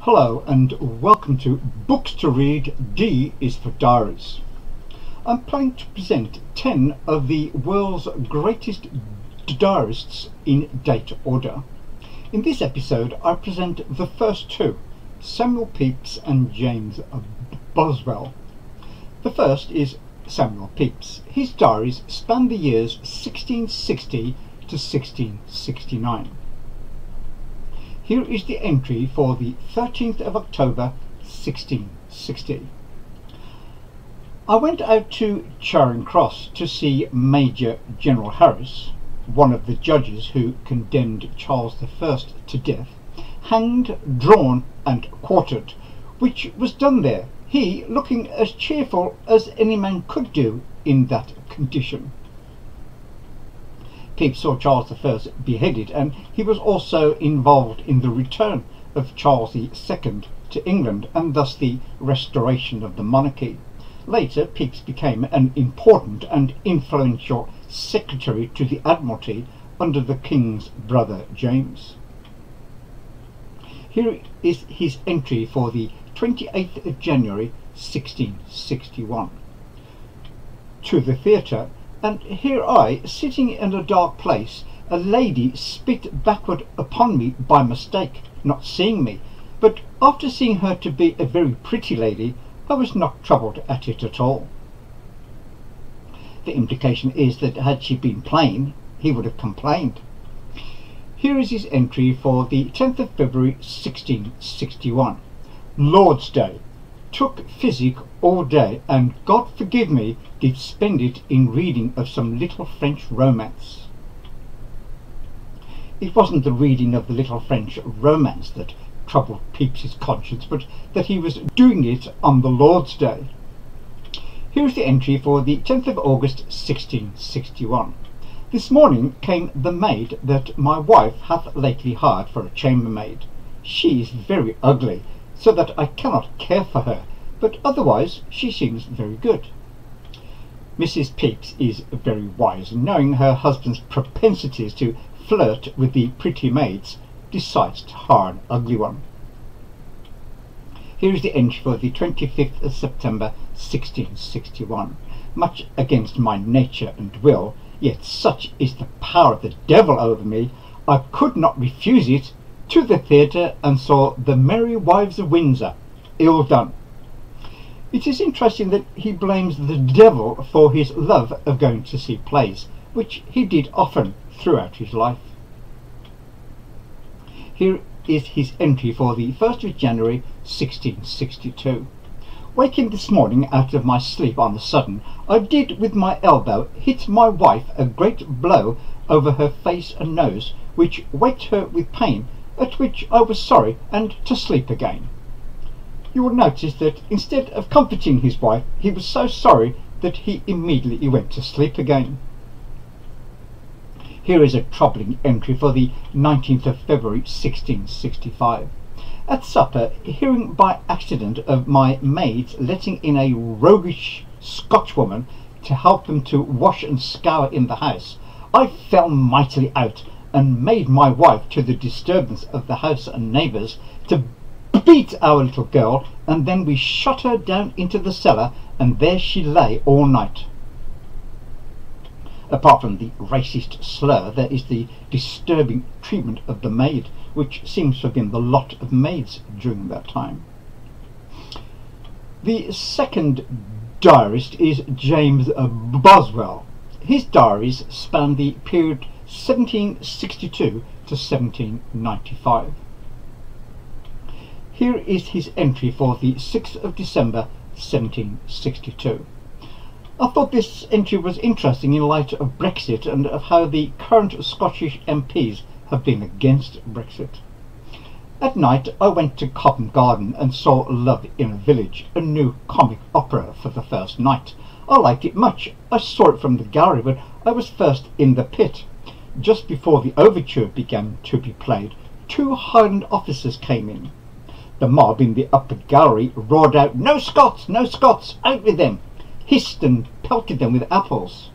Hello and welcome to Books to Read. D is for Diaries. I'm planning to present 10 of the world's greatest diarists in date order. In this episode I present the first two, Samuel Pepys and James Boswell. The first is Samuel Pepys. His diaries span the years 1660 to 1669. Here is the entry for the 13th of October 1660. I went out to Charing Cross to see Major General Harris, one of the judges who condemned Charles I to death, hanged, drawn and quartered, which was done there, he looking as cheerful as any man could do in that condition. Pepys saw Charles I beheaded, and he was also involved in the return of Charles II to England and thus the restoration of the monarchy. Later Pepys became an important and influential secretary to the Admiralty under the King's brother James. Here is his entry for the 28th of January 1661. To the theatre, and here I, sitting in a dark place, a lady spit backward upon me by mistake, not seeing me, but after seeing her to be a very pretty lady, I was not troubled at it at all. The implication is that had she been plain, he would have complained. Here is his entry for the 10th of February 1661. Lord's Day. Took physic all day, and God forgive me, did spend it in reading of some little French romance. It wasn't the reading of the little French romance that troubled Pepys's conscience, but that he was doing it on the Lord's Day. Here is the entry for the 10th of August 1661. This morning came the maid that my wife hath lately hired for a chambermaid. She is very ugly, so that I cannot care for her, but otherwise she seems very good. Mrs. Pepys is very wise, knowing her husband's propensities to flirt with the pretty maids, decides to hire an ugly one. Here is the entry for the 25th of September 1661. Much against my nature and will, yet such is the power of the devil over me, I could not refuse it. To the theatre and saw The Merry Wives of Windsor. Ill done. It is interesting that he blames the devil for his love of going to see plays, which he did often throughout his life. Here is his entry for the 1st of January 1662. Waking this morning out of my sleep on a sudden, I did with my elbow hit my wife a great blow over her face and nose, which waked her with pain, at which I was sorry, and to sleep again. You will notice that instead of comforting his wife, he was so sorry that he immediately went to sleep again. Here is a troubling entry for the 19th of February 1665. At supper, hearing by accident of my maids letting in a roguish Scotchwoman to help them to wash and scour in the house, I fell mightily out, and made my wife, to the disturbance of the house and neighbours, to beat our little girl, and then we shot her down into the cellar, and there she lay all night. Apart from the racist slur, there is the disturbing treatment of the maid, which seems to have been the lot of maids during that time. The second diarist is James Boswell. His diaries span the period 1762 to 1795. Here is his entry for the 6th of December 1762. I thought this entry was interesting in light of Brexit and of how the current Scottish MPs have been against Brexit. At night I went to Covent Garden and saw Love in a Village, a new comic opera, for the first night. I liked it much. I saw it from the gallery, but I was first in the pit. Just before the overture began to be played, 2 Highland officers came in. The mob in the upper gallery roared out, "No Scots! No Scots! Out with them!" hissed and pelted them with apples.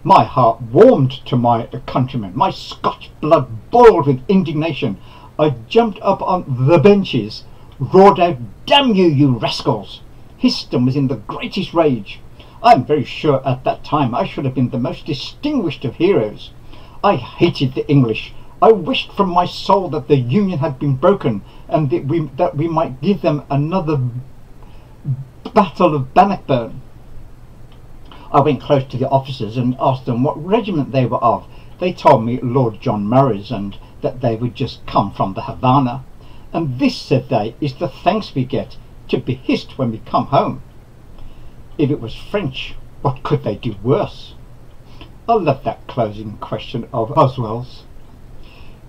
My heart warmed to my countrymen. My Scotch blood boiled with indignation. I jumped up on the benches, roared out, "Damn you, you rascals!" hissed and was in the greatest rage. I am very sure at that time I should have been the most distinguished of heroes. I hated the English. I wished from my soul that the Union had been broken, and that we might give them another Battle of Bannockburn. I went close to the officers and asked them what regiment they were of. They told me Lord John Murray's, and that they would just come from the Havana. "And this," said they, "is the thanks we get, to be hissed when we come home." If it was French, what could they do worse? I love that closing question of Boswell's.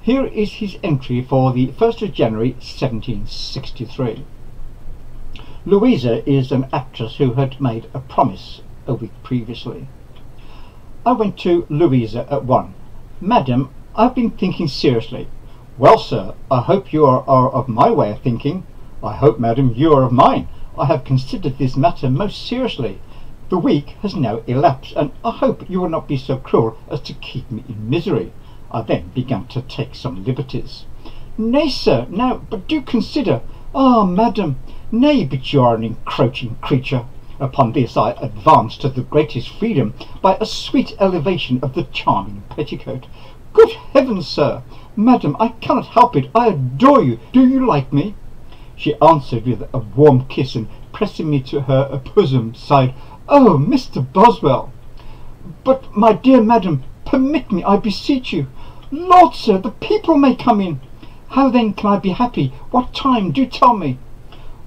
Here is his entry for the 1st of January 1763. Louisa is an actress who had made a promise a week previously. I went to Louisa at 1. "Madam, I've been thinking seriously." "Well, sir, I hope you are of my way of thinking." "I hope, madam, you are of mine. I have considered this matter most seriously. The week has now elapsed, and I hope you will not be so cruel as to keep me in misery." I then began to take some liberties. "Nay, sir, now, but do consider." "Ah, madam, nay, but you are an encroaching creature." Upon this I advanced to the greatest freedom by a sweet elevation of the charming petticoat. "Good heavens, sir! Madam, I cannot help it. I adore you. Do you like me?" She answered with a warm kiss, and pressing me to her bosom, sighed, "Oh, Mr. Boswell!" "But, my dear madam, permit me, I beseech you." "Lord, sir, the people may come in." "How then can I be happy? What time? Do tell me."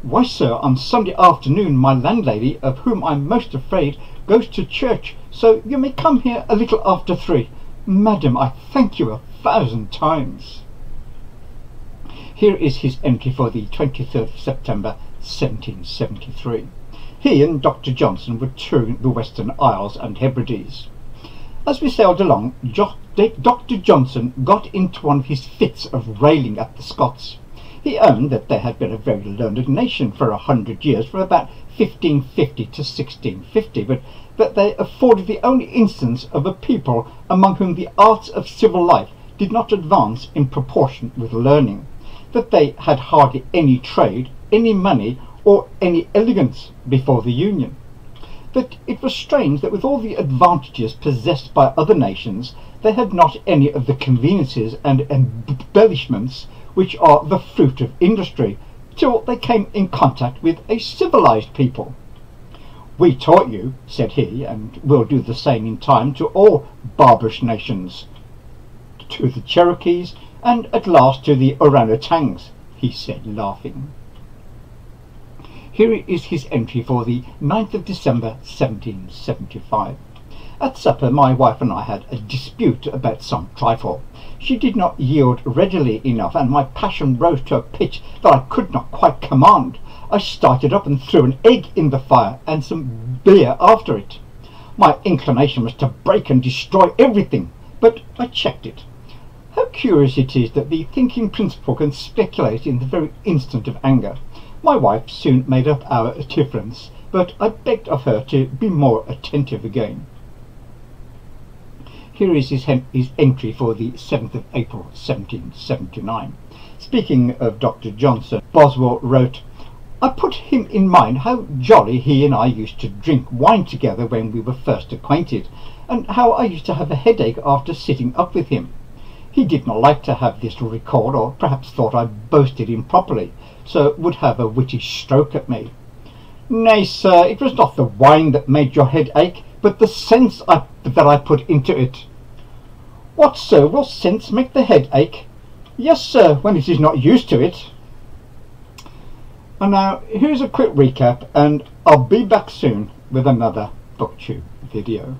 "Why, sir, on Sunday afternoon my landlady, of whom I'm most afraid, goes to church, so you may come here a little after 3. Madam, I thank you 1,000 times. Here is his entry for the 23rd of September 1773. He and Dr. Johnson were touring the Western Isles and Hebrides. As we sailed along, Dr. Johnson got into one of his fits of railing at the Scots. He owned that they had been a very learned nation for 100 years, from about 1550 to 1650, but that they afforded the only instance of a people among whom the arts of civil life did not advance in proportion with learning, that they had hardly any trade, any money, or any elegance before the Union, that it was strange that with all the advantages possessed by other nations, they had not any of the conveniences and embellishments which are the fruit of industry, till they came in contact with a civilized people. "We taught you," said he, "and will do the same in time to all barbarous nations, to the Cherokees, and at last to the orangutans," he said, laughing. Here is his entry for the 9th of December 1775. At supper my wife and I had a dispute about some trifle. She did not yield readily enough, and my passion rose to a pitch that I could not quite command. I started up and threw an egg in the fire and some beer after it. My inclination was to break and destroy everything, but I checked it. How curious it is that the thinking principle can speculate in the very instant of anger. My wife soon made up our difference, but I begged of her to be more attentive again. Here is his entry for the 7th of April 1779. Speaking of Dr. Johnson, Boswell wrote, "I put him in mind how jolly he and I used to drink wine together when we were first acquainted, and how I used to have a headache after sitting up with him. He did not like to have this recalled, or perhaps thought I boasted improperly, so would have a witty stroke at me. Nay, sir, it was not the wine that made your head ache, but the sense that I put into it." "What, sir, will sense make the head ache?" "Yes, sir, when it is not used to it." And now here's a quick recap, and I'll be back soon with another BookTube video.